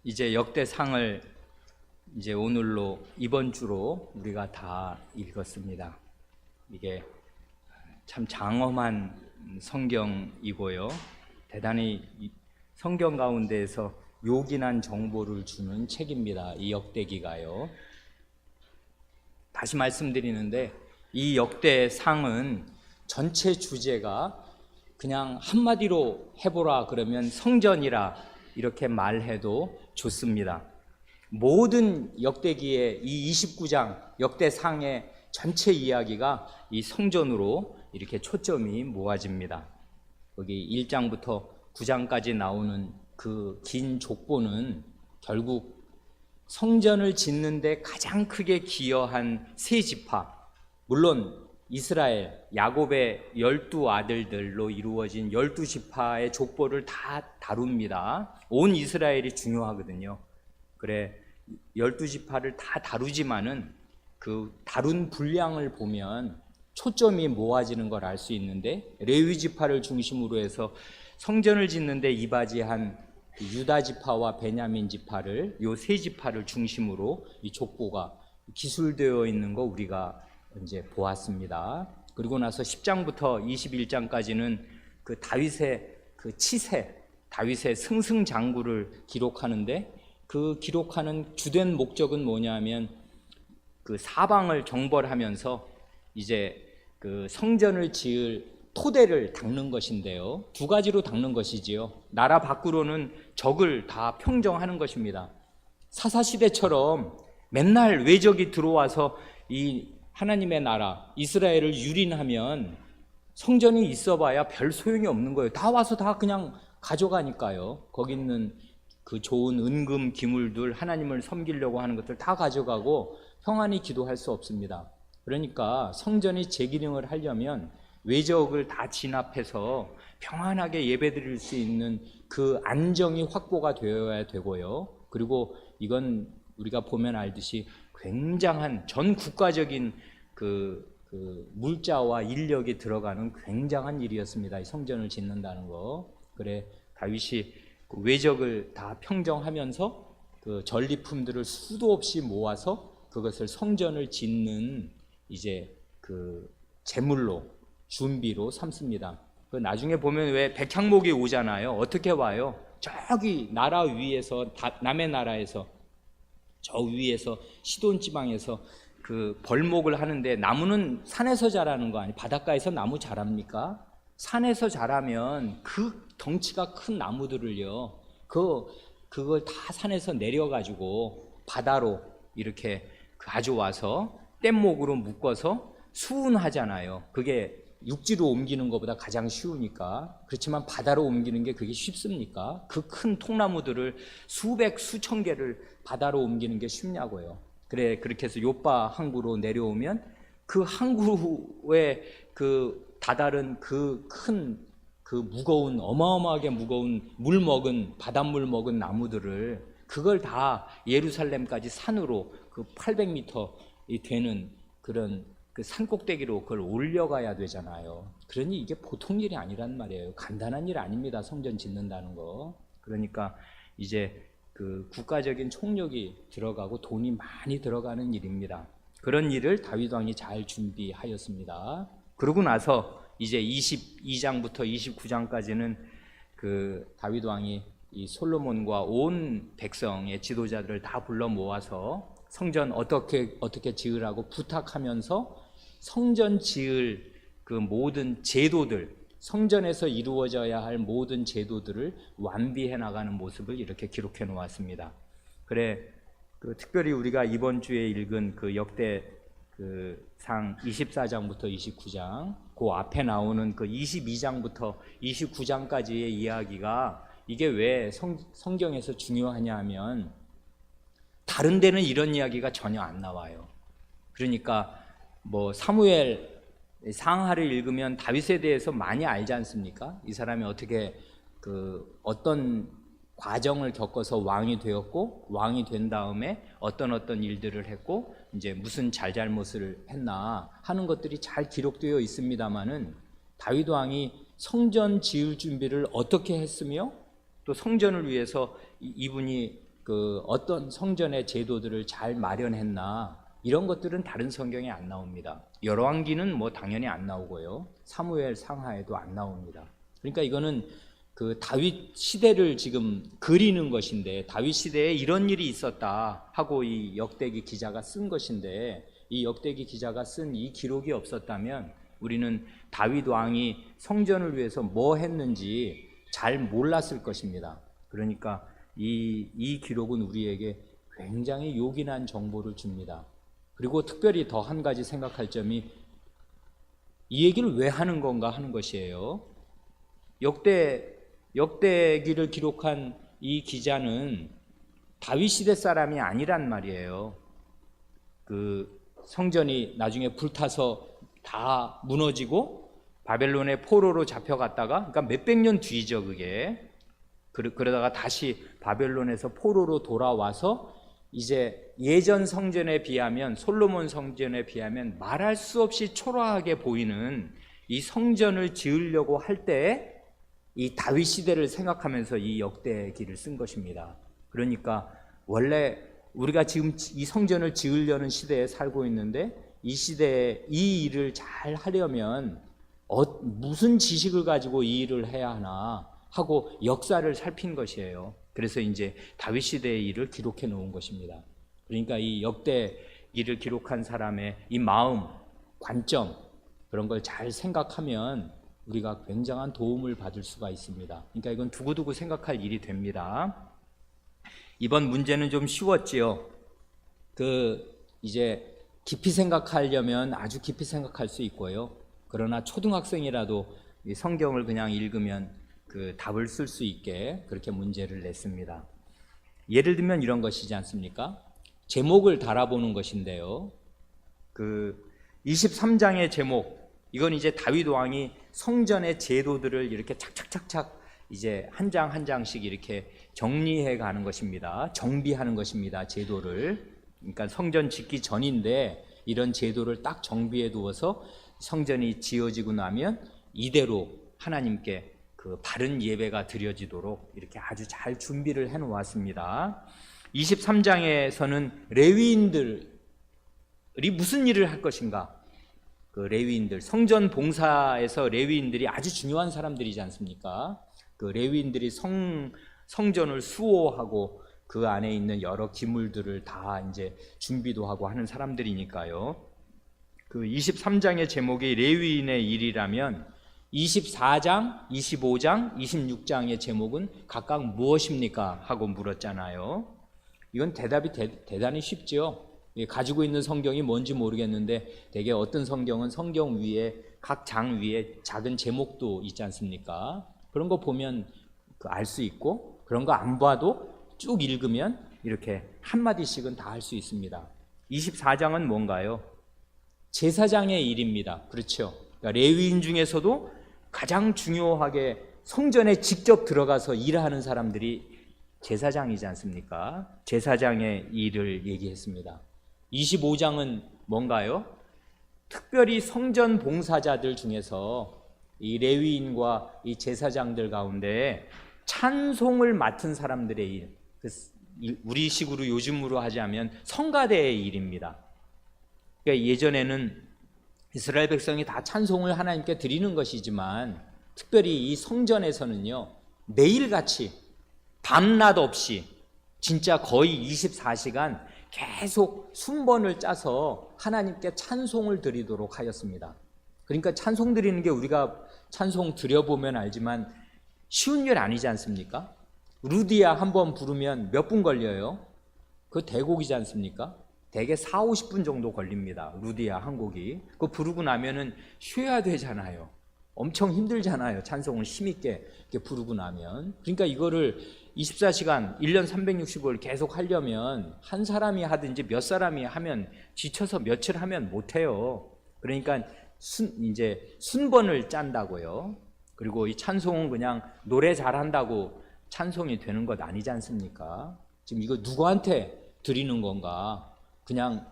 이제 역대상을 이제 오늘로 이번 주로 우리가 다 읽었습니다. 이게 참 장엄한 성경이고요. 대단히 성경 가운데에서 요긴한 정보를 주는 책입니다. 이 역대기가요. 다시 말씀드리는데 이 역대상은 전체 주제가 그냥 한마디로 해보라 그러면 성전이라 이렇게 말해도 좋습니다. 모든 역대기의 이 29장 역대상의 전체 이야기가 이 성전으로 이렇게 초점이 모아집니다. 거기 1장부터 9장까지 나오는 그 긴 족보는 결국 성전을 짓는데 가장 크게 기여한 세 지파, 물론 이스라엘, 야곱의 12아들들로 이루어진 12지파의 족보를 다 다룹니다. 온 이스라엘이 중요하거든요. 그래 12지파를 다 다루지만은 그 다룬 분량을 보면 초점이 모아지는 걸 알 수 있는데, 레위 지파를 중심으로 해서 성전을 짓는데 이바지한 유다 지파와 베냐민 지파를, 요 세 지파를 중심으로 이 족보가 기술되어 있는 거 우리가 이제 보았습니다. 그리고 나서 10장부터 21장까지는 그 다윗의 그 치세, 다윗의 승승장구를 기록하는데, 그 기록하는 주된 목적은 뭐냐면 그 사방을 정벌하면서 이제 그 성전을 지을 토대를 닦는 것인데요. 두 가지로 닦는 것이지요. 나라 밖으로는 적을 다 평정하는 것입니다. 사사시대처럼 맨날 외적이 들어와서 이 하나님의 나라 이스라엘을 유린하면 성전이 있어봐야 별 소용이 없는 거예요. 다 와서 다 그냥 가져가니까요. 거기 있는 그 좋은 은금 기물들, 하나님을 섬기려고 하는 것들 다 가져가고 평안히 기도할 수 없습니다. 그러니까 성전이 재기능을 하려면 외적을 다 진압해서 평안하게 예배드릴 수 있는 그 안정이 확보가 되어야 되고요. 그리고 이건 우리가 보면 알듯이 굉장한 전 국가적인 그 물자와 인력이 들어가는 굉장한 일이었습니다. 이 성전을 짓는다는 거. 그래 다윗이 그 외적을 다 평정하면서 그 전리품들을 수도 없이 모아서 그것을 성전을 짓는 이제 그 제물로, 준비로 삼습니다. 그 나중에 보면 왜 백향목이 오잖아요. 어떻게 와요? 저기 나라 위에서, 남의 나라에서, 저 위에서 시돈 지방에서 그 벌목을 하는데, 나무는 산에서 자라는 거 아니에요? 바닷가에서 나무 자랍니까? 산에서 자라면 그 덩치가 큰 나무들을요, 그걸 다 산에서 내려가지고 바다로 이렇게 가져와서 뗏목으로 묶어서 수운하잖아요. 그게 육지로 옮기는 것보다 가장 쉬우니까. 그렇지만 바다로 옮기는 게 그게 쉽습니까? 그 큰 통나무들을 수백 수천 개를 바다로 옮기는 게 쉽냐고요. 그래 그렇게 해서 요바 항구로 내려오면 그 항구에 그 다다른 그 큰 그 무거운, 어마어마하게 무거운 물 먹은, 바닷물 먹은 나무들을, 그걸 다 예루살렘까지 산으로 그 800m 되는 그런 그 산꼭대기로 그걸 올려가야 되잖아요. 그러니 이게 보통 일이 아니란 말이에요. 간단한 일 아닙니다. 성전 짓는다는 거. 그러니까 이제 그 국가적인 총력이 들어가고 돈이 많이 들어가는 일입니다. 그런 일을 다윗 왕이 잘 준비하였습니다. 그러고 나서 이제 22장부터 29장까지는 그 다윗 왕이 이 솔로몬과 온 백성의 지도자들을 다 불러 모아서 성전 어떻게 지으라고 부탁하면서 성전 지을 그 모든 제도들, 성전에서 이루어져야 할 모든 제도들을 완비해 나가는 모습을 이렇게 기록해 놓았습니다. 그래 그 특별히 우리가 이번 주에 읽은 그 역대 그 상 24장부터 29장, 그 앞에 나오는 그 22장부터 29장까지의 이야기가 이게 왜 성경에서 중요하냐 하면, 다른 데는 이런 이야기가 전혀 안 나와요. 그러니까 뭐 사무엘 상하를 읽으면 다윗에 대해서 많이 알지 않습니까? 이 사람이 어떻게 그 어떤 과정을 겪어서 왕이 되었고, 왕이 된 다음에 어떤 일들을 했고, 이제 무슨 잘못을 했나 하는 것들이 잘 기록되어 있습니다만은, 다윗 왕이 성전 지을 준비를 어떻게 했으며 또 성전을 위해서 이분이 그 어떤 성전의 제도들을 잘 마련했나 이런 것들은 다른 성경에 안 나옵니다. 열왕기는 뭐 당연히 안 나오고요. 사무엘 상하에도 안 나옵니다. 그러니까 이거는 그 다윗 시대를 지금 그리는 것인데, 다윗 시대에 이런 일이 있었다 하고 이 역대기 기자가 쓴 것인데, 이 역대기 기자가 쓴 이 기록이 없었다면 우리는 다윗 왕이 성전을 위해서 뭐 했는지 잘 몰랐을 것입니다. 그러니까 이 기록은 우리에게 굉장히 요긴한 정보를 줍니다. 그리고 특별히 더 한 가지 생각할 점이, 이 얘기를 왜 하는 건가 하는 것이에요. 역대기를 기록한 이 기자는 다윗 시대 사람이 아니란 말이에요. 그 성전이 나중에 불타서 다 무너지고 바벨론의 포로로 잡혀갔다가, 그러니까 몇백 년 뒤죠 그게. 그러다가 다시 바벨론에서 포로로 돌아와서 이제 예전 성전에 비하면, 솔로몬 성전에 비하면 말할 수 없이 초라하게 보이는 이 성전을 지으려고 할 때 이 다윗 시대를 생각하면서 이 역대기를 쓴 것입니다. 그러니까 원래 우리가 지금 이 성전을 지으려는 시대에 살고 있는데, 이 시대에 이 일을 잘 하려면 무슨 지식을 가지고 이 일을 해야 하나 하고 역사를 살핀 것이에요. 그래서 이제 다윗 시대의 일을 기록해 놓은 것입니다. 그러니까 이 역대기를 기록한 사람의 이 마음, 관점, 그런 걸 잘 생각하면 우리가 굉장한 도움을 받을 수가 있습니다. 그러니까 이건 두고두고 생각할 일이 됩니다. 이번 문제는 좀 쉬웠지요. 이제 깊이 생각하려면 아주 깊이 생각할 수 있고요. 그러나 초등학생이라도 이 성경을 그냥 읽으면 그 답을 쓸 수 있게 그렇게 문제를 냈습니다. 예를 들면 이런 것이지 않습니까? 제목을 달아보는 것인데요. 그 23장의 제목, 이건 이제 다윗 왕이 성전의 제도들을 이렇게 착착착착 이제 한 장 한 장씩 이렇게 정리해 가는 것입니다. 정비하는 것입니다. 제도를. 그러니까 성전 짓기 전인데 이런 제도를 딱 정비해 두어서 성전이 지어지고 나면 이대로 하나님께 그 바른 예배가 드려지도록 이렇게 아주 잘 준비를 해 놓았습니다. 23장에서는 레위인들이 무슨 일을 할 것인가? 그 레위인들, 성전 봉사에서 레위인들이 아주 중요한 사람들이지 않습니까? 그 레위인들이 성전을 수호하고 그 안에 있는 여러 기물들을 다 이제 준비도 하고 하는 사람들이니까요. 그 23장의 제목이 레위인의 일이라면 24장, 25장, 26장의 제목은 각각 무엇입니까? 하고 물었잖아요. 이건 대답이 대단히 쉽죠. 가지고 있는 성경이 뭔지 모르겠는데 대개 어떤 성경은 성경 위에 각 장 위에 작은 제목도 있지 않습니까? 그런 거 보면 알 수 있고, 그런 거 안 봐도 쭉 읽으면 이렇게 한마디씩은 다 할 수 있습니다. 24장은 뭔가요? 제사장의 일입니다. 그렇죠? 그러니까 레위인 중에서도 가장 중요하게 성전에 직접 들어가서 일하는 사람들이 제사장이지 않습니까? 제사장의 일을 얘기했습니다. 25장은 뭔가요? 특별히 성전 봉사자들 중에서 이 레위인과 이 제사장들 가운데 찬송을 맡은 사람들의 일, 우리식으로 요즘으로 하자면 성가대의 일입니다. 그러니까 예전에는 이스라엘 백성이 다 찬송을 하나님께 드리는 것이지만, 특별히 이 성전에서는요, 매일같이 밤낮 없이 진짜 거의 24시간 계속 순번을 짜서 하나님께 찬송을 드리도록 하였습니다. 그러니까 찬송 드리는 게 우리가 찬송 드려보면 알지만 쉬운 일 아니지 않습니까? 루디아 한번 부르면 몇 분 걸려요? 그 대곡이지 않습니까? 대개 40-50분 정도 걸립니다. 루디아 한 곡이. 그거 부르고 나면은 쉬어야 되잖아요. 엄청 힘들잖아요. 찬송을 힘있게 이렇게 부르고 나면. 그러니까 이거를 24시간 1년 365일 계속 하려면 한 사람이 하든지 몇 사람이 하면 지쳐서 며칠 하면 못해요. 그러니까 이제 순번을 짠다고요. 그리고 이 찬송은 그냥 노래 잘한다고 찬송이 되는 것 아니지 않습니까? 지금 이거 누구한테 드리는 건가? 그냥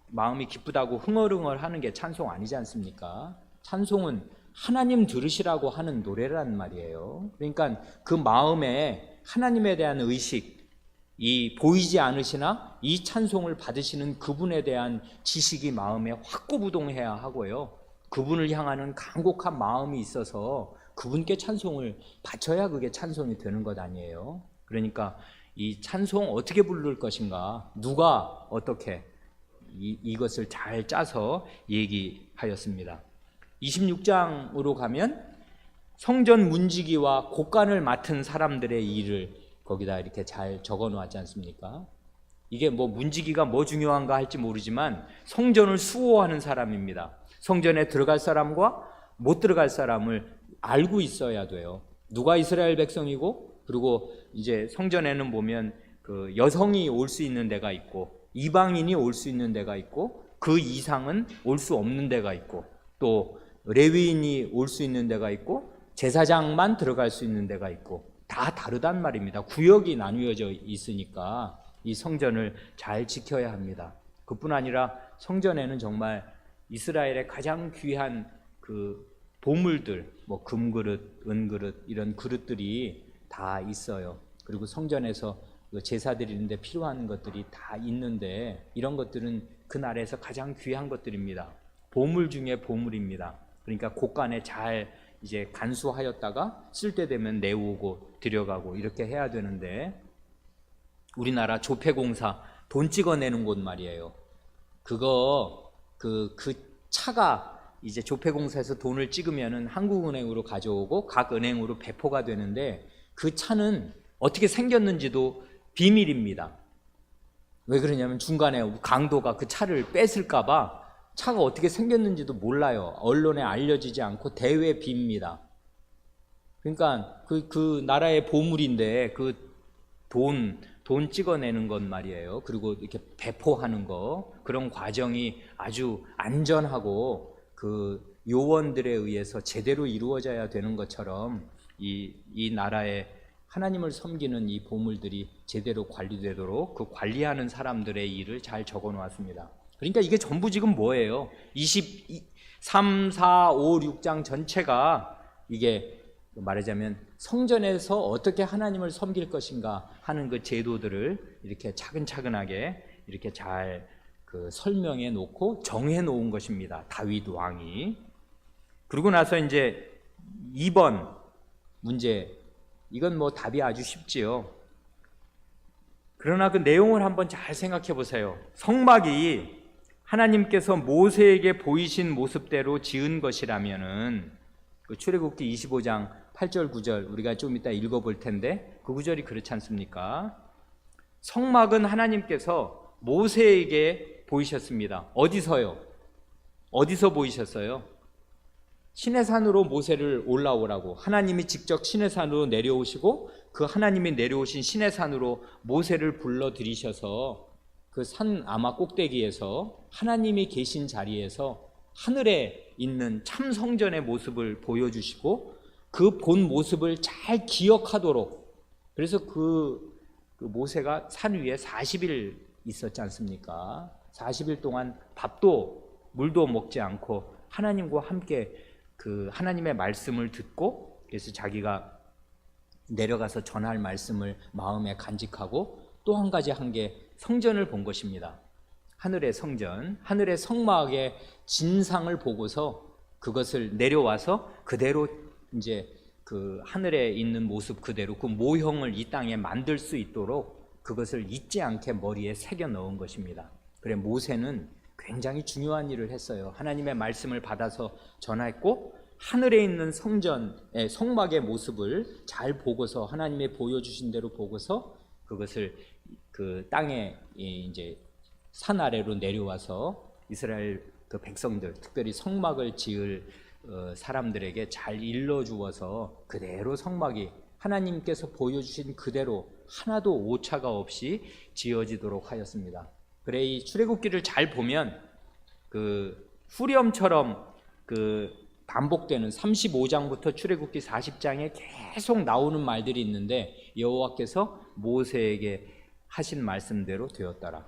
마음이 기쁘다고 흥얼흥얼 하는 게 찬송 아니지 않습니까? 찬송은 하나님 들으시라고 하는 노래란 말이에요. 그러니까 그 마음에 하나님에 대한 의식, 이 보이지 않으시나 이 찬송을 받으시는 그분에 대한 지식이 마음에 확고부동해야 하고요. 그분을 향하는 간곡한 마음이 있어서 그분께 찬송을 바쳐야 그게 찬송이 되는 것 아니에요. 그러니까 이 찬송 어떻게 부를 것인가, 누가 어떻게 이것을 잘 짜서 얘기하였습니다. 26장으로 가면 성전 문지기와 곡간을 맡은 사람들의 일을 거기다 이렇게 잘 적어 놓았지 않습니까? 이게 뭐 문지기가 뭐 중요한가 할지 모르지만 성전을 수호하는 사람입니다. 성전에 들어갈 사람과 못 들어갈 사람을 알고 있어야 돼요. 누가 이스라엘 백성이고, 그리고 이제 성전에는 보면 그 여성이 올 수 있는 데가 있고 이방인이 올 수 있는 데가 있고 그 이상은 올 수 없는 데가 있고 또 레위인이 올 수 있는 데가 있고 제사장만 들어갈 수 있는 데가 있고 다 다르단 말입니다. 구역이 나누어져 있으니까 이 성전을 잘 지켜야 합니다. 그뿐 아니라 성전에는 정말 이스라엘의 가장 귀한 그 보물들, 뭐 금그릇, 은그릇 이런 그릇들이 다 있어요. 그리고 성전에서 제사 드리는데 필요한 것들이 다 있는데 이런 것들은 그 나라에서 가장 귀한 것들입니다. 보물 중에 보물입니다. 그러니까 곳간에 잘 이제 간수하였다가 쓸 때 되면 내오고 들여가고 이렇게 해야 되는데, 우리나라 조폐공사 돈 찍어내는 곳 말이에요. 그거 그 차가 이제 조폐공사에서 돈을 찍으면은 한국은행으로 가져오고 각 은행으로 배포가 되는데 그 차는 어떻게 생겼는지도 비밀입니다. 왜 그러냐면 중간에 강도가 그 차를 뺏을까봐 차가 어떻게 생겼는지도 몰라요. 언론에 알려지지 않고 대외 비입니다. 그러니까 그 나라의 보물인데 그 돈 찍어내는 것 말이에요. 그리고 이렇게 배포하는 거, 그런 과정이 아주 안전하고 그 요원들에 의해서 제대로 이루어져야 되는 것처럼 이 나라의 하나님을 섬기는 이 보물들이 제대로 관리되도록 그 관리하는 사람들의 일을 잘 적어 놓았습니다. 그러니까 이게 전부 지금 뭐예요? 23, 4, 5, 6장 전체가 이게 말하자면 성전에서 어떻게 하나님을 섬길 것인가 하는 그 제도들을 이렇게 차근차근하게 이렇게 잘 그 설명해 놓고 정해 놓은 것입니다. 다윗 왕이. 그러고 나서 이제 2번 문제, 이건 뭐 답이 아주 쉽지요. 그러나 그 내용을 한번 잘 생각해 보세요. 성막이 하나님께서 모세에게 보이신 모습대로 지은 것이라면은 그 출애굽기 25장 8절 9절 우리가 좀 이따 읽어볼 텐데 그 구절이 그렇지 않습니까? 성막은 하나님께서 모세에게 보이셨습니다. 어디서요? 어디서 보이셨어요? 시내산으로 모세를 올라오라고 하나님이 직접 시내산으로 내려오시고 그 하나님이 내려오신 시내산으로 모세를 불러들이셔서 그 산 아마 꼭대기에서 하나님이 계신 자리에서 하늘에 있는 참 성전의 모습을 보여주시고 그 본 모습을 잘 기억하도록, 그래서 그 모세가 산 위에 40일 있었지 않습니까? 40일 동안 밥도 물도 먹지 않고 하나님과 함께 그 하나님의 말씀을 듣고, 그래서 자기가 내려가서 전할 말씀을 마음에 간직하고 또 한 가지 한 게 성전을 본 것입니다. 하늘의 성전, 하늘의 성막의 진상을 보고서 그것을 내려와서 그대로 이제 그 하늘에 있는 모습 그대로 그 모형을 이 땅에 만들 수 있도록 그것을 잊지 않게 머리에 새겨 넣은 것입니다. 그래 모세는 굉장히 중요한 일을 했어요. 하나님의 말씀을 받아서 전했고 하늘에 있는 성전의 성막의 모습을 잘 보고서 하나님의 보여주신 대로 보고서 그것을 그 땅에 이제 산 아래로 내려와서 이스라엘 그 백성들, 특별히 성막을 지을 사람들에게 잘 일러주어서 그대로 성막이 하나님께서 보여주신 그대로 하나도 오차가 없이 지어지도록 하였습니다. 그래 이 출애굽기를 잘 보면 그 후렴처럼 그 반복되는 35장부터 출애굽기 40장에 계속 나오는 말들이 있는데 여호와께서 모세에게 하신 말씀대로 되었더라.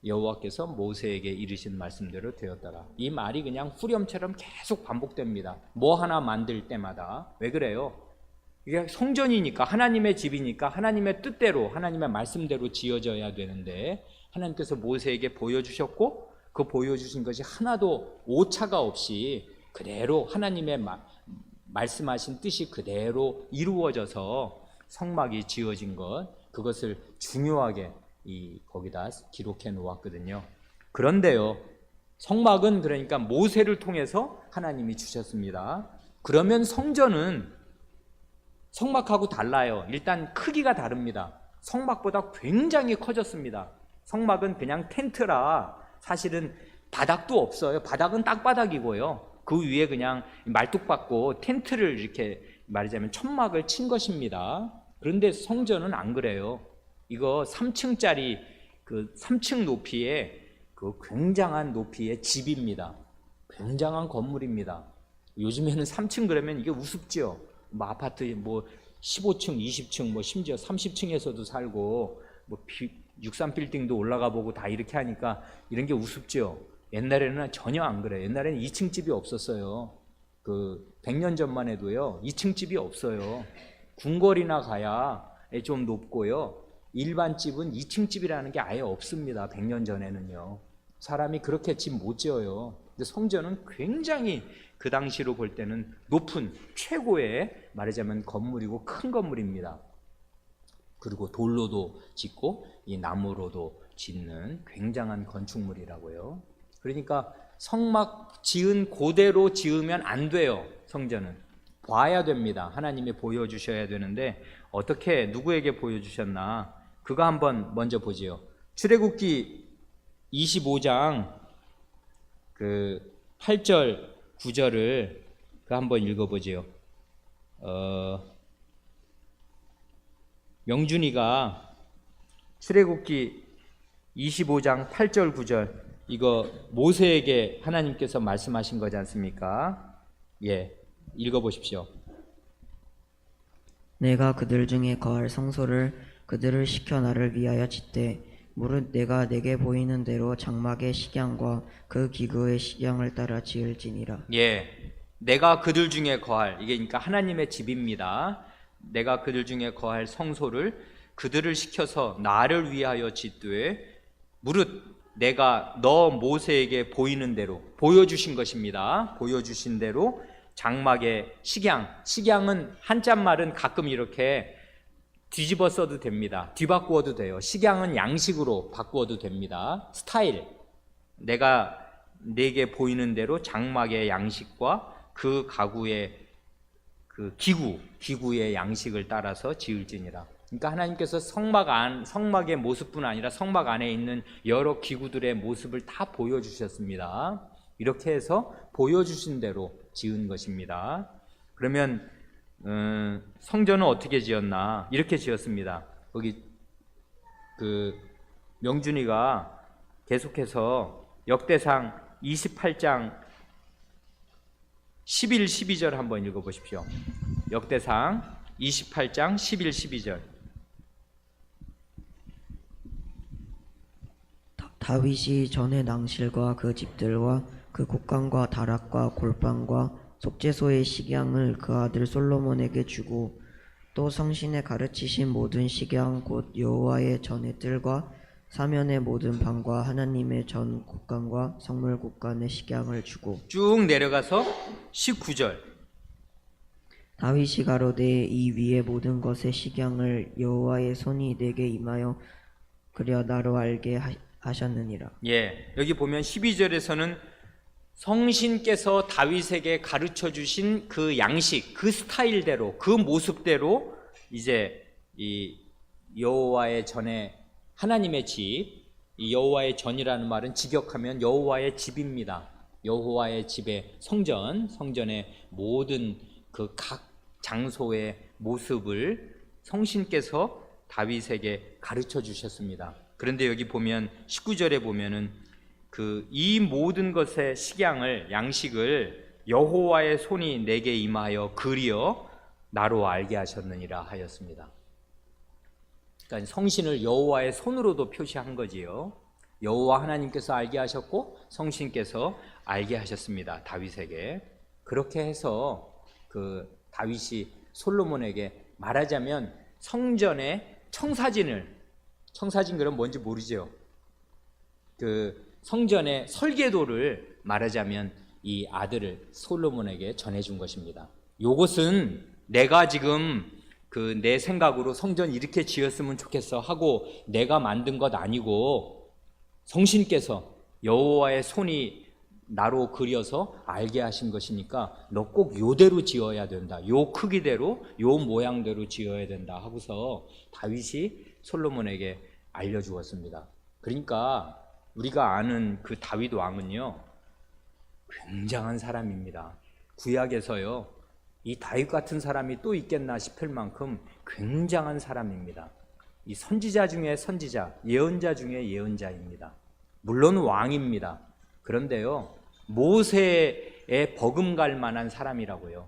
여호와께서 모세에게 이르신 말씀대로 되었더라. 이 말이 그냥 후렴처럼 계속 반복됩니다. 뭐 하나 만들 때마다. 왜 그래요? 이게 성전이니까, 하나님의 집이니까 하나님의 뜻대로, 하나님의 말씀대로 지어져야 되는데 하나님께서 모세에게 보여주셨고 그 보여주신 것이 하나도 오차가 없이 그대로 하나님의 말씀하신 뜻이 그대로 이루어져서 성막이 지어진 것, 그것을 중요하게 거기다 기록해 놓았거든요. 그런데요, 성막은 그러니까 모세를 통해서 하나님이 주셨습니다. 그러면 성전은 성막하고 달라요. 일단 크기가 다릅니다. 성막보다 굉장히 커졌습니다. 성막은 그냥 텐트라 사실은 바닥도 없어요. 바닥은 땅바닥이고요. 그 위에 그냥 말뚝 박고 텐트를 이렇게 말하자면 천막을 친 것입니다. 그런데 성전은 안 그래요. 이거 3층짜리 그 3층 높이의 그 굉장한 높이의 집입니다. 굉장한 건물입니다. 요즘에는 3층 그러면 이게 우습죠. 뭐 아파트 뭐 15층, 20층, 뭐 심지어 30층에서도 살고 뭐 63빌딩도 올라가 보고 다 이렇게 하니까 이런 게 우습죠. 옛날에는 전혀 안 그래요. 옛날에는 2층 집이 없었어요. 그 100년 전만 해도요. 2층 집이 없어요. 궁궐이나 가야 좀 높고요. 일반 집은 2층 집이라는 게 아예 없습니다. 100년 전에는요. 사람이 그렇게 집 못 지어요. 근데 성전은 굉장히 그 당시로 볼 때는 높은 최고의 말하자면 건물이고 큰 건물입니다. 그리고 돌로도 짓고 이 나무로도 짓는 굉장한 건축물이라고요. 그러니까 성막 지은 그대로 지으면 안 돼요. 성전은 봐야 됩니다. 하나님이 보여주셔야 되는데 어떻게 누구에게 보여주셨나 그거 한번 먼저 보지요. 출애굽기 25장 그 8절 9절을 그 한번 읽어보지요. 명준이가 출애굽기 25장 8절 9절 이거 모세에게 하나님께서 말씀하신 거지 않습니까? 예, 읽어보십시오. 내가 그들 중에 거할 성소를 그들을 시켜 나를 위하여 짓되 무릇 내가 내게 보이는 대로 장막의 식양과 그 기구의 식양을 따라 지을지니라. 예, 내가 그들 중에 거할, 이게 그러니까 하나님의 집입니다. 내가 그들 중에 거할 성소를 그들을 시켜서 나를 위하여 짓되 무릇 내가 너 모세에게 보이는 대로 보여주신 것입니다. 보여주신 대로 장막의 식양은 한자말은 가끔 이렇게 뒤집어 써도 됩니다. 뒤바꾸어도 돼요. 식양은 양식으로 바꾸어도 됩니다. 스타일, 내가 내게 보이는 대로 장막의 양식과 그 가구의 그 기구의 양식을 따라서 지을지니라. 그러니까 하나님께서 성막의 모습뿐 아니라 성막 안에 있는 여러 기구들의 모습을 다 보여주셨습니다. 이렇게 해서 보여주신 대로 지은 것입니다. 그러면 성전은 어떻게 지었나? 이렇게 지었습니다. 거기 그 명준이가 계속해서 역대상 28장 11, 12절 한번 읽어보십시오. 역대상 28장 11, 12절. 다윗이 전에 낭실과 그 집들과 그 곡간과 다락과 골방과 속죄소의 식양을 그 아들 솔로몬에게 주고 또 성신에 가르치신 모든 식양 곧 여호와의 전의 뜰과 사면의 모든 방과 하나님의 전 곡간과 성물 곡간의 식양을 주고 쭉 내려가서 19절. 다윗이 가로되 이 위의 모든 것의 식양을 여호와의 손이 내게 임하여 그려 나로 알게 하셨느니라. 예, 여기 보면 12절에서는 성신께서 다윗에게 가르쳐 주신 그 양식, 그 스타일대로, 그 모습대로 이제 이 여호와의 전에 하나님의 집, 이 여호와의 전이라는 말은 직역하면 여호와의 집입니다. 여호와의 집의 성전의 모든 그 각 장소의 모습을 성신께서 다윗에게 가르쳐 주셨습니다. 그런데 여기 보면 19절에 보면은 이 모든 것의 식양을 양식을 여호와의 손이 내게 임하여 그리어 나로 알게 하셨느니라 하였습니다. 그러니까 성신을 여호와의 손으로도 표시한 거지요. 여호와 하나님께서 알게 하셨고 성신께서 알게 하셨습니다. 다윗에게. 그렇게 해서 그 다윗이 솔로몬에게 말하자면 성전의 청사진 그럼 뭔지 모르죠. 그 성전의 설계도를 말하자면 이 아들을 솔로몬에게 전해준 것입니다. 요것은 내가 지금 그 내 생각으로 성전 이렇게 지었으면 좋겠어 하고 내가 만든 것 아니고 성신께서 여호와의 손이 나로 그려서 알게 하신 것이니까 너 꼭 요대로 지어야 된다. 요 크기대로 요 모양대로 지어야 된다 하고서 다윗이 솔로몬에게 알려주었습니다. 그러니까 우리가 아는 그 다윗 왕은요 굉장한 사람입니다. 구약에서요 이 다윗 같은 사람이 또 있겠나 싶을 만큼 굉장한 사람입니다. 이 선지자 중에 선지자, 예언자 중에 예언자입니다. 물론 왕입니다. 그런데요 모세의 버금갈 만한 사람이라고요.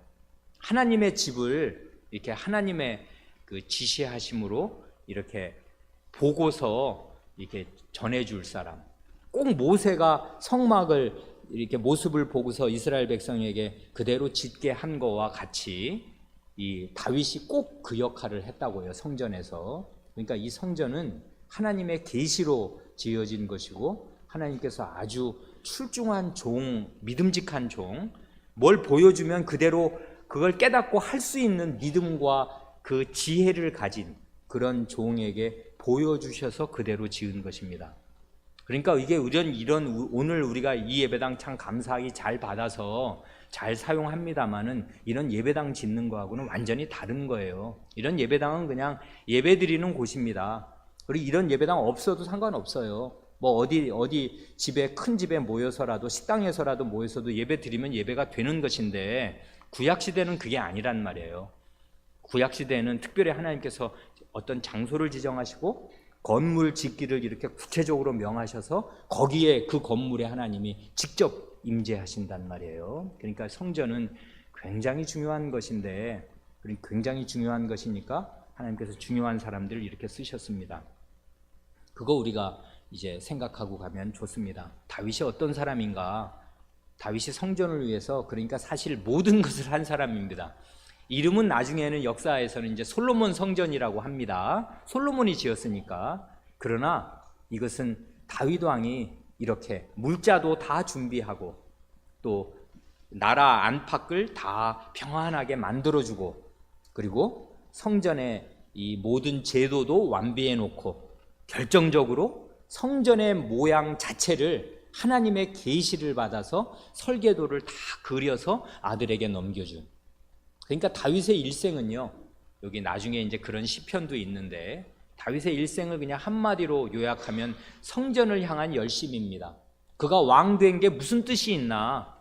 하나님의 집을 이렇게 하나님의 그 지시하심으로 이렇게 보고서 이렇게 전해줄 사람. 꼭 모세가 성막을 이렇게 모습을 보고서 이스라엘 백성에게 그대로 짓게 한 거와 같이 이 다윗이 꼭 그 역할을 했다고요. 성전에서. 그러니까 이 성전은 하나님의 계시로 지어진 것이고 하나님께서 아주 출중한 종, 믿음직한 종, 뭘 보여주면 그대로 그걸 깨닫고 할 수 있는 믿음과 그 지혜를 가진 그런 종에게 보여주셔서 그대로 지은 것입니다. 그러니까 이게 이런 오늘 우리가 이 예배당 참 감사하게 잘 받아서 잘 사용합니다마는 이런 예배당 짓는 거하고는 완전히 다른 거예요. 이런 예배당은 그냥 예배 드리는 곳입니다. 그리고 이런 예배당 없어도 상관없어요. 뭐 어디 집에 큰 집에 모여서라도 식당에서라도 모여서도 예배 드리면 예배가 되는 것인데 구약 시대는 그게 아니란 말이에요. 구약 시대에는 특별히 하나님께서 어떤 장소를 지정하시고 건물 짓기를 이렇게 구체적으로 명하셔서 거기에 그 건물에 하나님이 직접 임재하신단 말이에요. 그러니까 성전은 굉장히 중요한 것인데 굉장히 중요한 것이니까 하나님께서 중요한 사람들을 이렇게 쓰셨습니다. 그거 우리가 이제 생각하고 가면 좋습니다. 다윗이 어떤 사람인가? 다윗이 성전을 위해서 그러니까 사실 모든 것을 한 사람입니다. 이름은 나중에는 역사에서는 이제 솔로몬 성전이라고 합니다. 솔로몬이 지었으니까. 그러나 이것은 다윗 왕이 이렇게 물자도 다 준비하고 또 나라 안팎을 다 평안하게 만들어주고 그리고 성전의 이 모든 제도도 완비해 놓고 결정적으로 성전의 모양 자체를 하나님의 계시를 받아서 설계도를 다 그려서 아들에게 넘겨준. 그러니까 다윗의 일생은요. 여기 나중에 이제 그런 시편도 있는데 다윗의 일생을 그냥 한마디로 요약하면 성전을 향한 열심입니다. 그가 왕 된 게 무슨 뜻이 있나?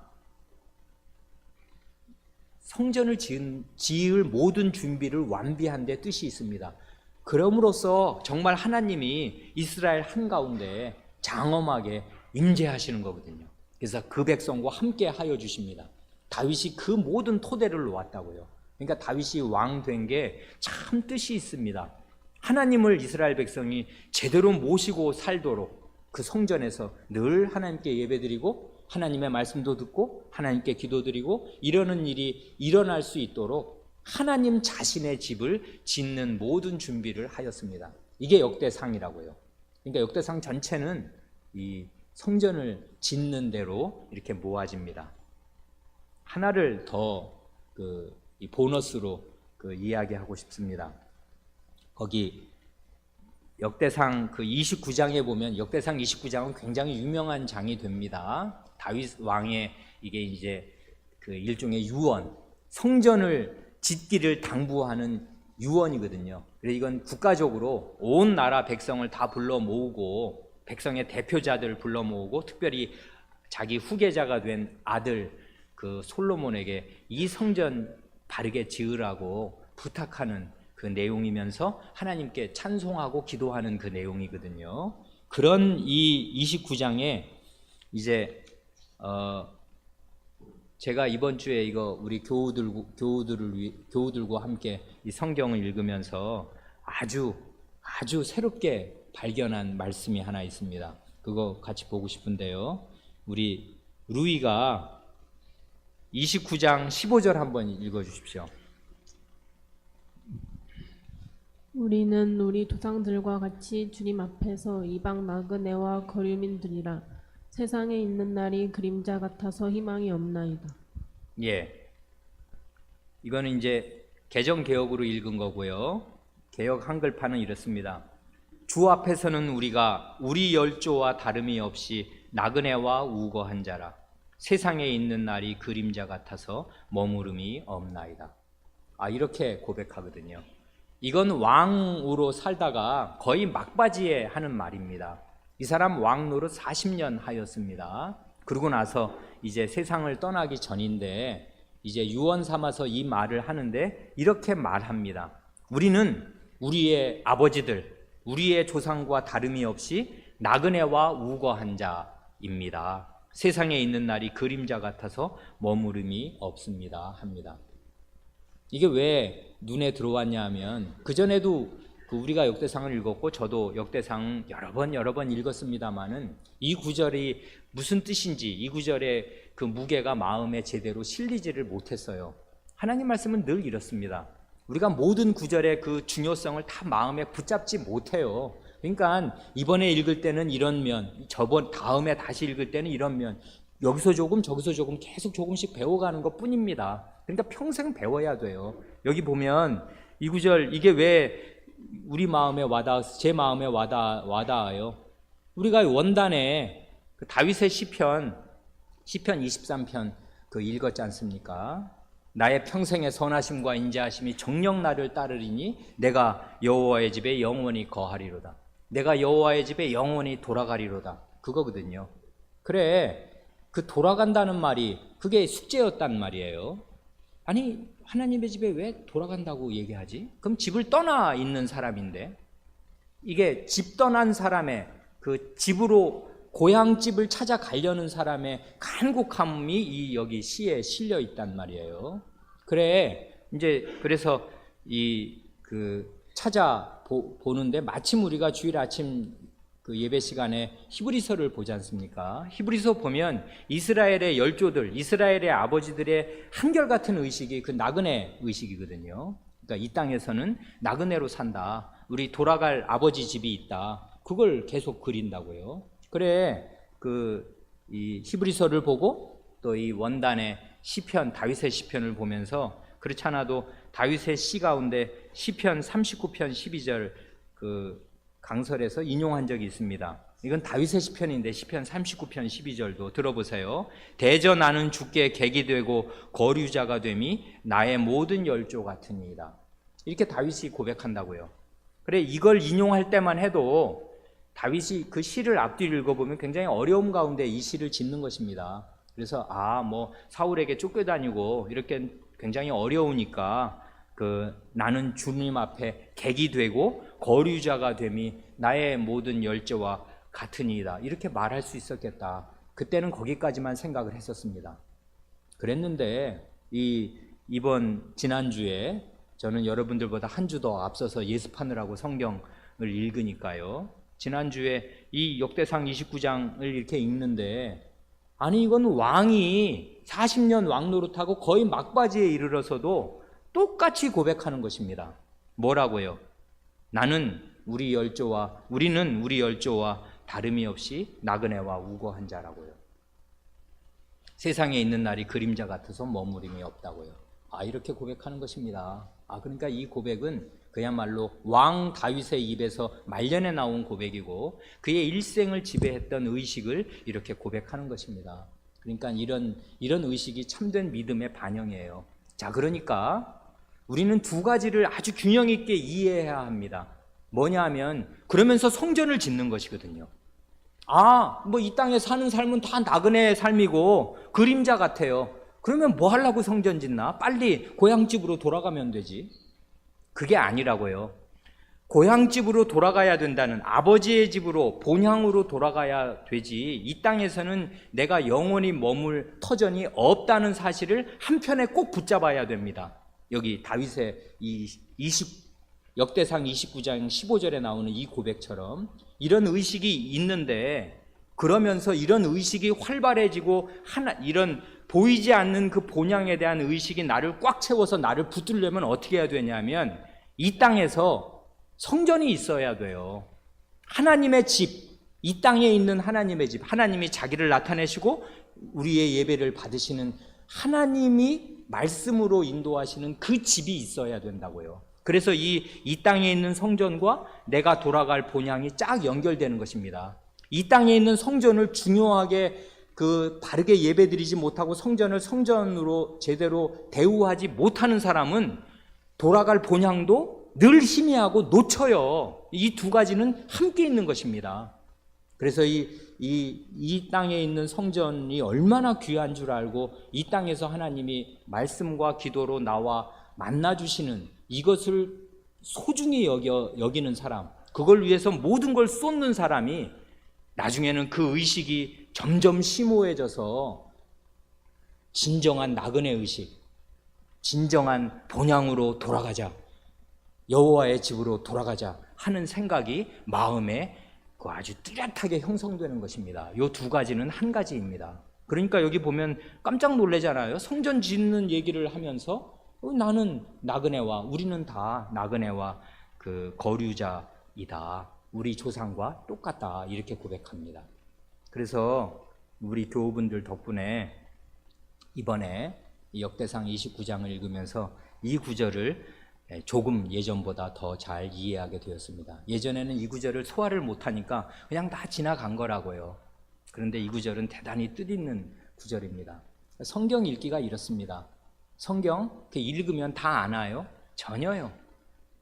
성전을 지을 모든 준비를 완비한 데 뜻이 있습니다. 그럼으로써 정말 하나님이 이스라엘 한가운데 장엄하게 임재하시는 거거든요. 그래서 그 백성과 함께 하여 주십니다. 다윗이 그 모든 토대를 놓았다고요. 그러니까 다윗이 왕 된 게 참 뜻이 있습니다. 하나님을 이스라엘 백성이 제대로 모시고 살도록 그 성전에서 늘 하나님께 예배드리고 하나님의 말씀도 듣고 하나님께 기도드리고 이러는 일이 일어날 수 있도록 하나님 자신의 집을 짓는 모든 준비를 하였습니다. 이게 역대상이라고요. 그러니까 역대상 전체는 이 성전을 짓는 대로 이렇게 모아집니다. 하나를 더 이 보너스로 이야기하고 싶습니다. 거기 역대상 29장에 보면 역대상 29장은 굉장히 유명한 장이 됩니다. 다윗 왕의 이게 이제 그 일종의 유언, 성전을 짓기를 당부하는 유언이거든요. 그래서 이건 국가적으로 온 나라 백성을 다 불러 모으고 백성의 대표자들을 불러 모으고 특별히 자기 후계자가 된 아들 그 솔로몬에게 이 성전 바르게 지으라고 부탁하는 그 내용이면서 하나님께 찬송하고 기도하는 그 내용이거든요. 그런 이 29장에 이제 제가 이번 주에 이거 우리 교우들과 함께 이 성경을 읽으면서 아주 새롭게 발견한 말씀이 하나 있습니다. 그거 같이 보고 싶은데요. 우리 루이가 29장 15절 한번 읽어 주십시오. 우리는 우리 조상들과 같이 주님 앞에서 이방 나그네와 거류민들이라. 세상에 있는 날이 그림자 같아서 희망이 없나이다. 예, 이거는 이제 개정 개혁으로 읽은 거고요. 개혁 한글판은 이렇습니다. 주 앞에서는 우리가 우리 열조와 다름이 없이 나그네와 우거한 자라. 세상에 있는 날이 그림자 같아서 머무름이 없나이다. 이렇게 고백하거든요. 이건 왕으로 살다가 거의 막바지에 하는 말입니다. 이 사람 왕 노릇 40년 하였습니다. 그러고 나서 이제 세상을 떠나기 전인데 이제 유언 삼아서 이 말을 하는데 이렇게 말합니다. 우리는 우리의 아버지들, 우리의 조상과 다름이 없이 나그네와 우거한 자입니다. 세상에 있는 날이 그림자 같아서 머무름이 없습니다 합니다. 이게 왜 눈에 들어왔냐 하면 그전에도 우리가 역대상을 읽었고 저도 역대상 여러 번 읽었습니다마는 이 구절이 무슨 뜻인지 이 구절의 그 무게가 마음에 제대로 실리지를 못했어요. 하나님 말씀은 늘 이렇습니다. 우리가 모든 구절의 그 중요성을 다 마음에 붙잡지 못해요. 그러니까 이번에 읽을 때는 이런 면, 다음에 다시 읽을 때는 이런 면, 여기서 조금 저기서 조금 계속 조금씩 배워가는 것 뿐입니다. 그러니까 평생 배워야 돼요. 여기 보면 이 구절 이게 왜 우리 마음에 제 마음에 와닿아요. 우리가 원단에 그 다윗의 시편 23편 그 읽었지 않습니까? 나의 평생의 선하심과 인자하심이 정녕 나를 따르리니 내가 여호와의 집에 영원히 거하리로다. 내가 여호와의 집에 영원히 돌아가리로다. 그거거든요. 그래, 그 돌아간다는 말이 그게 숙제였단 말이에요. 아니, 하나님의 집에 왜 돌아간다고 얘기하지? 그럼 집을 떠나 있는 사람인데, 이게 집 떠난 사람의 그 집으로 고향집을 찾아가려는 사람의 간곡함이 여기 시에 실려 있단 말이에요. 그래, 이제 그래서 보는데 마침 우리가 주일 아침 그 예배 시간에 히브리서를 보지 않습니까? 히브리서 보면 이스라엘의 열조들, 이스라엘의 아버지들의 한결같은 의식이 그 나그네 의식이거든요. 그러니까 이 땅에서는 나그네로 산다. 우리 돌아갈 아버지 집이 있다. 그걸 계속 그린다고요. 그래, 이 히브리서를 보고 또 이 원단의 시편, 다윗의 시편을 보면서 그렇지 않아도 다윗의 시 가운데 시편 39편 12절 그 강설에서 인용한 적이 있습니다. 이건 다윗의 시편인데 시편 39편 12절도 들어보세요. 대저 나는 주께 객이 되고 거류자가 됨이 나의 모든 열조 같으니이다. 이렇게 다윗이 고백한다고요. 그래, 이걸 인용할 때만 해도 다윗이 그 시를 앞뒤를 읽어보면 굉장히 어려움 가운데 이 시를 짓는 것입니다. 그래서 사울에게 쫓겨다니고 이렇게 굉장히 어려우니까 나는 주님 앞에 객이 되고 거류자가 됨이 나의 모든 열조와 같으니이다. 이렇게 말할 수 있었겠다. 그때는 거기까지만 생각을 했었습니다. 그랬는데 지난주에 저는 여러분들보다 한 주 더 앞서서 예습하느라고 성경을 읽으니까요. 지난주에 이 역대상 29장을 이렇게 읽는데 이건 왕이 40년 왕노릇하고 거의 막바지에 이르러서도 똑같이 고백하는 것입니다. 뭐라고요? 우리는 우리 열조와 다름이 없이 나그네와 우거한 자라고요. 세상에 있는 날이 그림자 같아서 머무림이 없다고요. 이렇게 고백하는 것입니다. 그러니까 이 고백은 그야말로 왕 다윗의 입에서 말년에 나온 고백이고 그의 일생을 지배했던 의식을 이렇게 고백하는 것입니다. 그러니까 이런 의식이 참된 믿음의 반영이에요. 자, 그러니까 우리는 두 가지를 아주 균형 있게 이해해야 합니다. 뭐냐 하면 그러면서 성전을 짓는 것이거든요. 이 땅에 사는 삶은 다 나그네의 삶이고 그림자 같아요. 그러면 뭐 하려고 성전 짓나? 빨리 고향집으로 돌아가면 되지. 그게 아니라고요. 고향집으로 돌아가야 된다는, 아버지의 집으로 본향으로 돌아가야 되지, 이 땅에서는 내가 영원히 머물 터전이 없다는 사실을 한편에 꼭 붙잡아야 됩니다. 여기 다윗의 역대상 29장 15절에 나오는 이 고백처럼 이런 의식이 있는데, 그러면서 이런 의식이 활발해지고 이런 보이지 않는 그 본향에 대한 의식이 나를 꽉 채워서 나를 붙들려면 어떻게 해야 되냐면 이 땅에서 성전이 있어야 돼요. 하나님의 집, 이 땅에 있는 하나님의 집, 하나님이 자기를 나타내시고 우리의 예배를 받으시는 하나님이 말씀으로 인도하시는 그 집이 있어야 된다고요. 그래서 이 땅에 있는 성전과 내가 돌아갈 본향이 쫙 연결되는 것입니다. 이 땅에 있는 성전을 중요하게 바르게 예배드리지 못하고 성전을 성전으로 제대로 대우하지 못하는 사람은 돌아갈 본향도 늘 희미하고 놓쳐요. 이 두 가지는 함께 있는 것입니다. 그래서 이 땅에 있는 성전이 얼마나 귀한 줄 알고 이 땅에서 하나님이 말씀과 기도로 나와 만나주시는 이것을 소중히 여기는 사람, 그걸 위해서 모든 걸 쏟는 사람이 나중에는 그 의식이 점점 심오해져서 진정한 나그네 의식, 진정한 본향으로 돌아가자, 여호와의 집으로 돌아가자 하는 생각이 마음에 아주 뚜렷하게 형성되는 것입니다. 이 두 가지는 한 가지입니다. 그러니까 여기 보면 깜짝 놀라잖아요. 성전 짓는 얘기를 하면서 나는 나그네와, 우리는 다 나그네와 거류자이다, 우리 조상과 똑같다, 이렇게 고백합니다. 그래서 우리 교우분들 덕분에 이번에 역대상 29장을 읽으면서 이 구절을 조금 예전보다 더 잘 이해하게 되었습니다. 예전에는 이 구절을 소화를 못하니까 그냥 다 지나간 거라고요. 그런데 이 구절은 대단히 뜻있는 구절입니다. 성경 읽기가 이렇습니다. 성경 읽으면 다 아나요? 전혀요.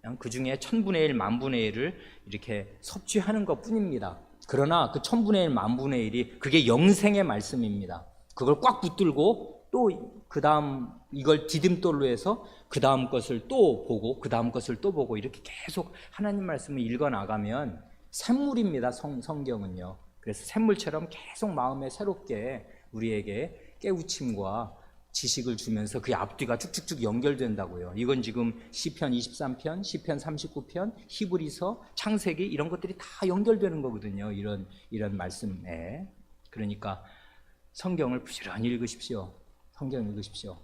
그냥 그 중에 1000분의 1, 10,000분의 1을 이렇게 섭취하는 것 뿐입니다. 그러나 그 1000분의 1, 10,000분의 1이 그게 영생의 말씀입니다. 그걸 꽉 붙들고 또 그 다음 이걸 디딤돌로 해서 그 다음 것을 또 보고 그 다음 것을 또 보고 이렇게 계속 하나님 말씀을 읽어 나가면 샘물입니다. 성경은요. 그래서 샘물처럼 계속 마음에 새롭게 우리에게 깨우침과 지식을 주면서 그 앞뒤가 쭉쭉쭉 연결된다고요. 이건 지금 시편 23편, 시편 39편, 히브리서, 창세기 이런 것들이 다 연결되는 거거든요. 이런 말씀에. 그러니까 성경을 부지런히 읽으십시오. 성경 읽으십시오.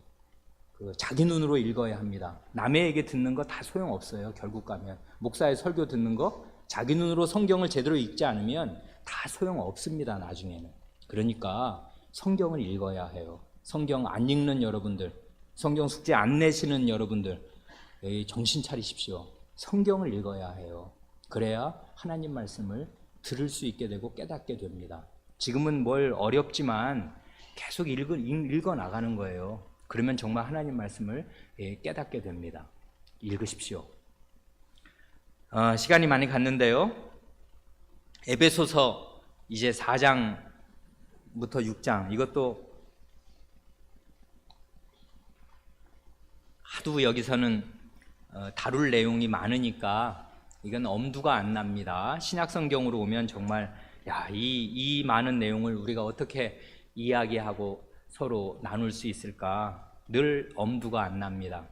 자기 눈으로 읽어야 합니다. 남에게 듣는 거 다 소용없어요. 결국 가면 목사의 설교 듣는 거 자기 눈으로 성경을 제대로 읽지 않으면 다 소용없습니다. 나중에는. 그러니까 성경을 읽어야 해요. 성경 안 읽는 여러분들, 성경 숙제 안 내시는 여러분들, 정신 차리십시오. 성경을 읽어야 해요. 그래야 하나님 말씀을 들을 수 있게 되고 깨닫게 됩니다. 지금은 뭘 어렵지만 계속 읽어 나가는 거예요. 그러면 정말 하나님 말씀을 깨닫게 됩니다. 읽으십시오. 시간이 많이 갔는데요. 에베소서 이제 4장부터 6장, 이것도 하도 여기서는 다룰 내용이 많으니까 이건 엄두가 안 납니다. 신약성경으로 오면 정말 이 많은 내용을 우리가 어떻게 이야기하고 서로 나눌 수 있을까 늘 엄두가 안 납니다.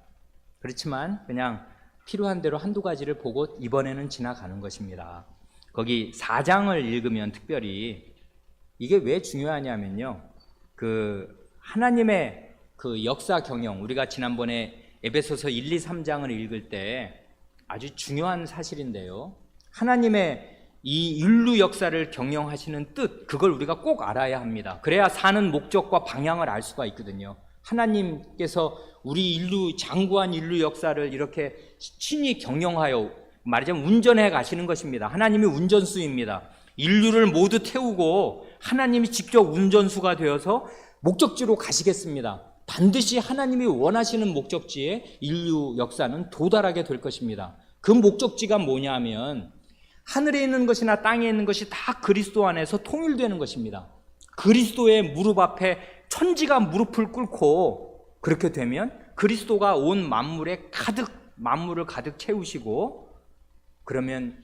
그렇지만 그냥 필요한 대로 한두 가지를 보고 이번에는 지나가는 것입니다. 거기 4장을 읽으면 특별히 이게 왜 중요하냐면요, 하나님의 역사 경영, 우리가 지난번에 에베소서 1, 2, 3장을 읽을 때 아주 중요한 사실인데요, 하나님의 이 인류 역사를 경영하시는 뜻, 그걸 우리가 꼭 알아야 합니다. 그래야 사는 목적과 방향을 알 수가 있거든요. 하나님께서 우리 장구한 인류 역사를 이렇게 친히 경영하여, 말하자면 운전해 가시는 것입니다. 하나님이 운전수입니다. 인류를 모두 태우고 하나님이 직접 운전수가 되어서 목적지로 가시겠습니다. 반드시 하나님이 원하시는 목적지에 인류 역사는 도달하게 될 것입니다. 그 목적지가 뭐냐면 하늘에 있는 것이나 땅에 있는 것이 다 그리스도 안에서 통일되는 것입니다. 그리스도의 무릎 앞에 천지가 무릎을 꿇고 그렇게 되면 그리스도가 온 만물을 가득 채우시고, 그러면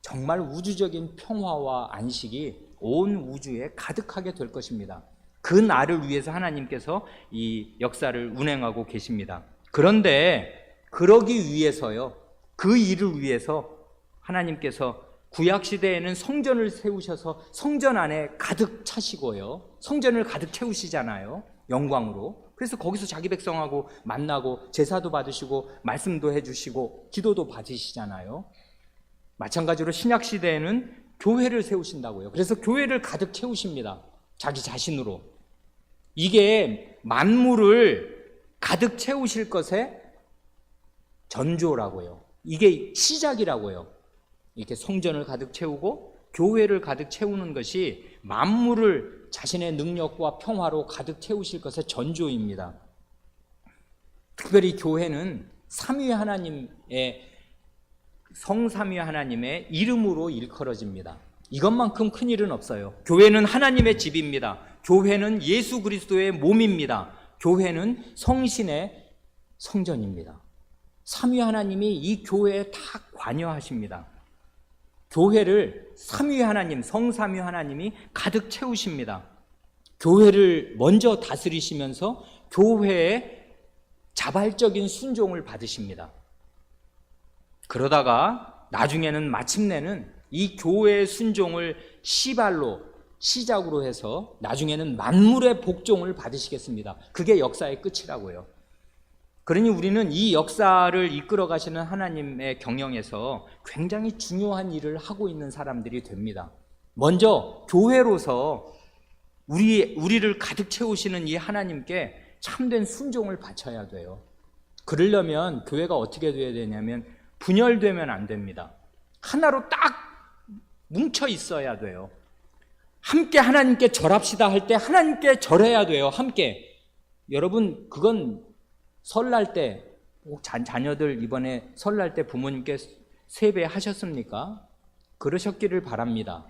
정말 우주적인 평화와 안식이 온 우주에 가득하게 될 것입니다. 그 날을 위해서 하나님께서 이 역사를 운행하고 계십니다. 그런데 그러기 위해서요, 그 일을 위해서 하나님께서 구약시대에는 성전을 세우셔서 성전 안에 가득 차시고요, 성전을 가득 채우시잖아요, 영광으로. 그래서 거기서 자기 백성하고 만나고 제사도 받으시고 말씀도 해주시고 기도도 받으시잖아요. 마찬가지로 신약 시대에는 교회를 세우신다고요. 그래서 교회를 가득 채우십니다. 자기 자신으로. 이게 만물을 가득 채우실 것의 전조라고요. 이게 시작이라고요. 이렇게 성전을 가득 채우고 교회를 가득 채우는 것이 만물을 자신의 능력과 평화로 가득 채우실 것의 전조입니다. 특별히 교회는 삼위 하나님의 성삼위 하나님의 이름으로 일컬어집니다. 이것만큼 큰 일은 없어요. 교회는 하나님의 집입니다. 교회는 예수 그리스도의 몸입니다. 교회는 성신의 성전입니다. 삼위 하나님이 이 교회에 다 관여하십니다. 교회를 삼위 하나님, 성삼위 하나님이 가득 채우십니다. 교회를 먼저 다스리시면서 교회의 자발적인 순종을 받으십니다. 그러다가 나중에는 마침내는 이 교회의 순종을 시작으로 해서 나중에는 만물의 복종을 받으시겠습니다. 그게 역사의 끝이라고요. 그러니 우리는 이 역사를 이끌어 가시는 하나님의 경영에서 굉장히 중요한 일을 하고 있는 사람들이 됩니다. 먼저 교회로서 우리를 가득 채우시는 이 하나님께 참된 순종을 바쳐야 돼요. 그러려면 교회가 어떻게 돼야 되냐면 분열되면 안 됩니다. 하나로 딱 뭉쳐 있어야 돼요. 함께 하나님께 절합시다 할 때 하나님께 절해야 돼요. 함께. 여러분, 그건 설날 때 자녀들 이번에 설날 때 부모님께 세배하셨습니까? 그러셨기를 바랍니다.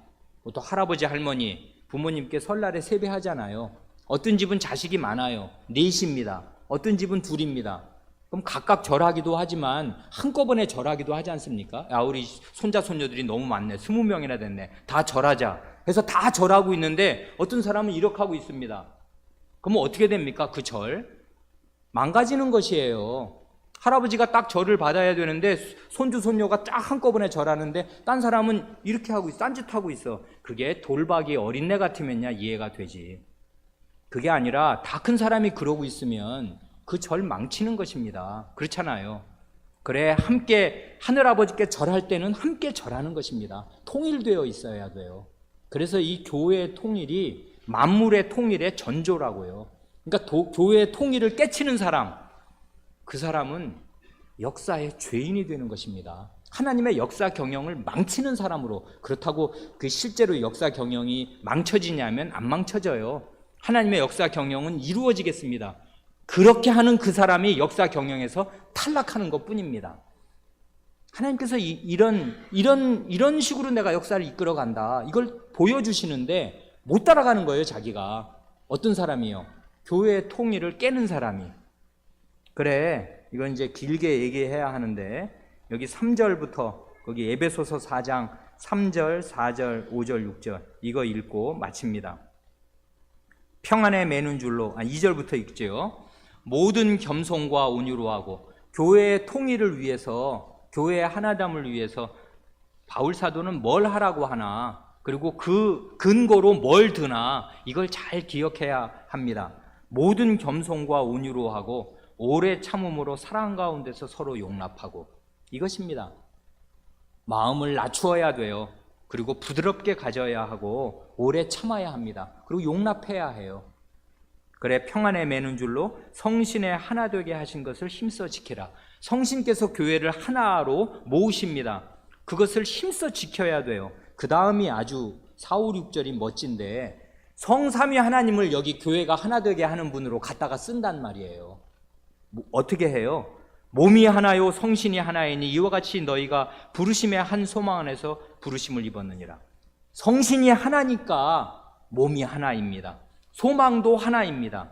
또 할아버지 할머니 부모님께 설날에 세배하잖아요. 어떤 집은 자식이 많아요. 넷입니다. 어떤 집은 둘입니다. 그럼 각각 절하기도 하지만 한꺼번에 절하기도 하지 않습니까? 야, 우리 손자 손녀들이 너무 많네. 20명이나 됐네. 다 절하자 해서 다 절하고 있는데 어떤 사람은 이렇게 하고 있습니다. 그러면 어떻게 됩니까? 그 절 망가지는 것이에요. 할아버지가 딱 절을 받아야 되는데 손주 손녀가 딱 한꺼번에 절하는데 딴 사람은 이렇게 하고 있어. 딴짓하고 있어. 그게 돌박이 어린애 같으면야 이해가 되지. 그게 아니라 다 큰 사람이 그러고 있으면 그 절 망치는 것입니다. 그렇잖아요. 그래, 함께 하늘아버지께 절할 때는 함께 절하는 것입니다. 통일되어 있어야 돼요. 그래서 이 교회의 통일이 만물의 통일의 전조라고요. 그러니까 교회의 통일을 깨치는 사람, 그 사람은 역사의 죄인이 되는 것입니다. 하나님의 역사 경영을 망치는 사람으로. 그렇다고 그 실제로 역사 경영이 망쳐지냐면 안 망쳐져요. 하나님의 역사 경영은 이루어지겠습니다. 그렇게 하는 그 사람이 역사 경영에서 탈락하는 것뿐입니다. 하나님께서 이런 식으로 내가 역사를 이끌어 간다, 이걸 보여주시는데 못 따라가는 거예요. 자기가. 어떤 사람이요? 교회의 통일을 깨는 사람이. 그래, 이건 이제 길게 얘기해야 하는데 여기 3절부터 거기 에베소서 4장 3절, 4절, 5절, 6절 이거 읽고 마칩니다. 평안에 매는 줄로 2절부터 읽죠. 모든 겸손과 온유로 하고 교회의 통일을 위해서, 교회의 하나됨을 위해서 바울 사도는 뭘 하라고 하나, 그리고 그 근거로 뭘 드나, 이걸 잘 기억해야 합니다. 모든 겸손과 온유로 하고 오래 참음으로 사랑 가운데서 서로 용납하고, 이것입니다. 마음을 낮추어야 돼요. 그리고 부드럽게 가져야 하고 오래 참아야 합니다. 그리고 용납해야 해요. 그래, 평안에 매는 줄로 성신의 하나 되게 하신 것을 힘써 지키라. 성신께서 교회를 하나로 모으십니다. 그것을 힘써 지켜야 돼요. 그 다음이 아주 4, 5, 6절이 멋진데, 성삼위 하나님을 여기 교회가 하나 되게 하는 분으로 갖다가 쓴단 말이에요. 어떻게 해요? 몸이 하나요 성신이 하나이니 이와 같이 너희가 부르심의 한 소망 안에서 부르심을 입었느니라. 성신이 하나니까 몸이 하나입니다. 소망도 하나입니다.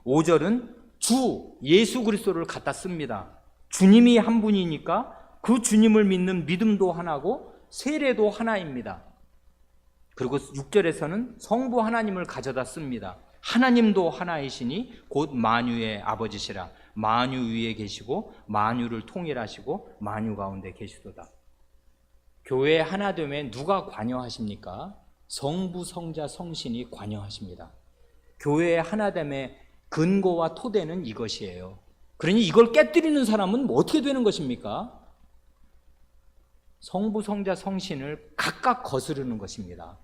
5절은 주 예수 그리스도를 갖다 씁니다. 주님이 한 분이니까 그 주님을 믿는 믿음도 하나고 세례도 하나입니다. 그리고 6절에서는 성부 하나님을 가져다 씁니다. 하나님도 하나이시니 곧 만유의 아버지시라. 만유 위에 계시고 만유를 통일하시고 만유 가운데 계시도다. 교회 하나됨에 누가 관여하십니까? 성부, 성자, 성신이 관여하십니다. 교회의 하나됨의 근거와 토대는 이것이에요. 그러니 이걸 깨뜨리는 사람은 뭐 어떻게 되는 것입니까? 성부, 성자, 성신을 각각 거스르는 것입니다.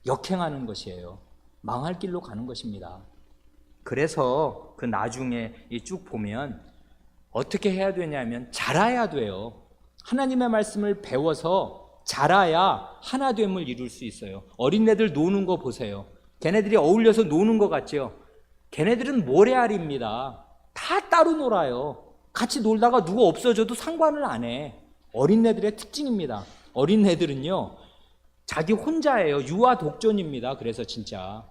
역행하는 것이에요. 망할 길로 가는 것입니다. 그래서 그 나중에 쭉 보면 어떻게 해야 되냐면 자라야 돼요. 하나님의 말씀을 배워서 자라야 하나됨을 이룰 수 있어요. 어린애들 노는 거 보세요. 걔네들이 어울려서 노는 것 같죠? 걔네들은 모래알입니다. 다 따로 놀아요. 같이 놀다가 누가 없어져도 상관을 안 해. 어린애들의 특징입니다. 어린애들은요, 자기 혼자예요. 유아 독존입니다. 그래서 진짜.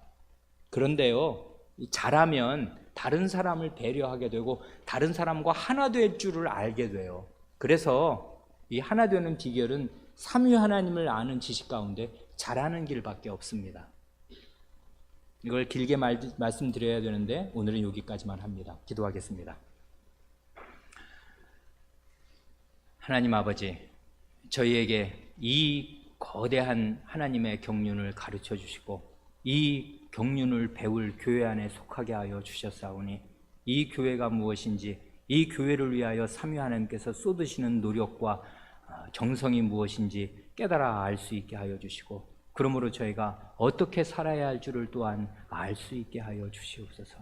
그런데요, 자라면 다른 사람을 배려하게 되고 다른 사람과 하나 될 줄을 알게 돼요. 그래서 이 하나 되는 비결은 삼위 하나님을 아는 지식 가운데 자라는 길밖에 없습니다. 이걸 길게 말씀드려야 되는데 오늘은 여기까지만 합니다. 기도하겠습니다. 하나님 아버지, 저희에게 이 거대한 하나님의 경륜을 가르쳐 주시고 이 경륜을 배울 교회 안에 속하게 하여 주셨사오니 이 교회가 무엇인지, 이 교회를 위하여 삼위 하나님께서 쏟으시는 노력과 정성이 무엇인지 깨달아 알 수 있게 하여 주시고, 그러므로 저희가 어떻게 살아야 할 줄을 또한 알 수 있게 하여 주시옵소서.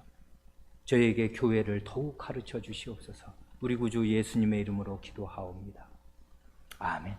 저희에게 교회를 더욱 가르쳐 주시옵소서. 우리 구주 예수님의 이름으로 기도하옵니다. 아멘.